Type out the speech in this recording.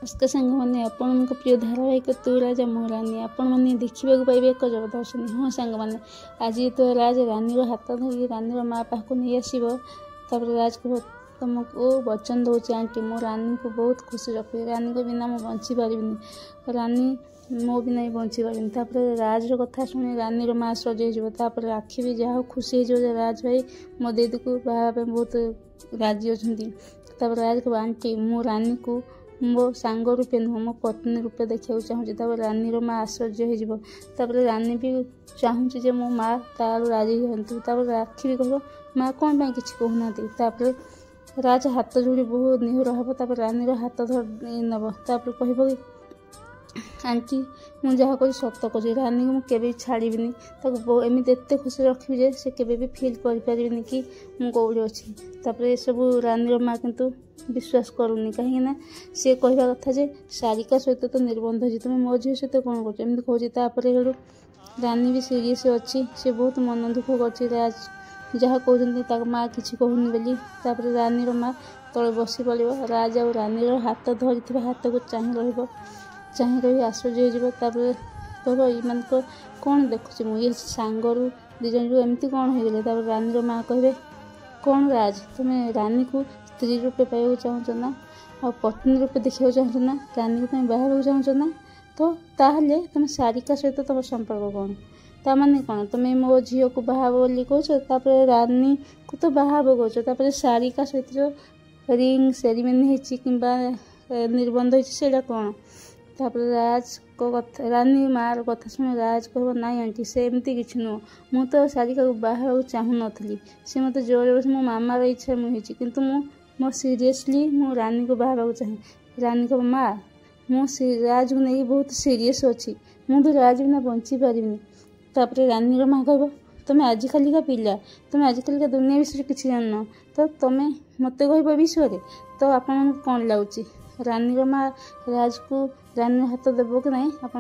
नमस्कार सांग मैंने आपण प्रिय धारावाहिक तू राजा मो रानी आपण मैंने देखा पाइबे एक जबरदस्त हाँ सांग मैंने आज तो राज रानी हाथ धरिक रानी माँ पाख नहीं आसब राज कह तुमको वचन दूसरी आंटी मो रानी को बहुत खुशी रखिए रानी को बिना मुझे बंची पारिनी रानी मो बिना बंची पारिनी राज कथा शुणी रानी माँ सजेज आखि भी जहाँ खुशी हो राज भाई मो दीदी को बाहर बहुत राजी अच्छा राज को आंटी मो रानी को मो सांग रूपे नुह मो पत्नी रूपे देखा चाहूँगी रानी माँ आश्चर्य हो रानी भी चाहूँगी मो माँ तार राजी हूँ आखि भी कह माँ कौन पाई किसी कहना राज हाथ जोड़ी बहुत निहुर हम रानी हाथ धर नब कह कि आंटी मुझे जहाँ कह सत कर रानी को मुझे छाड़बी एमती एत खुशी रखी जे से केवे भी फिल करें कि मुझे अच्छी ये सब रानी माँ किंतु विश्वास करूनी कहीं सी कहवा कथा जे सारिका सहित तो निर्बंध हो तुम मो झी सहित कौन करमती कहूँ रानी भी सीरीयस अच्छी सी बहुत मन दुख कर जहाँ कहते माँ किसी कहूनी बोली रानी माँ तले बसी पड़ो राज आ रानी हाथ धरी हाथ को चाह रही आश्चर्य हो कह इन कौन देखुची मुझे सांगरू दिज एमती कौन हो गले रानी माँ कहे कौन राज तुम्हें रानी को स्त्री रूपे पाइबा चाहूँ ना आ पत्नी रूपे देखा चाहूँ ना रानी को तुम बाहर चाहूँ ना तो ताहले तुम सारिका सहित तुम संपर्क कौन ता माने कौन तुम्हें मो झील को बाहब बोली कह रानी को तो बाहब कह सारिका सहित जो रिंग सेरिमनी कि निर्बंध होता कौन राज को कथा रानी माँ कथा शुणी राज कह ना आंटी से एमती किसी नुह मु तो सारिका को बाहर चाहूँ नी सी मत जोर मो मामार इच्छा मुझे किंतु मो सीरियसली मो रानी को बाहर चाहे रानी को माँ मु राज को नहीं बहुत सीरियस अच्छी मुझे राज बिना बंची पारिनी रानी माँ कह तुम्हें आजिकल का पिला तुम्हें आजिकल का दुनिया विषय किसी जान तो तुम्हें मत कह विषय तो आपन कौन लगुच रानी माँ राज को रानी हाथ देव कि नहीं आप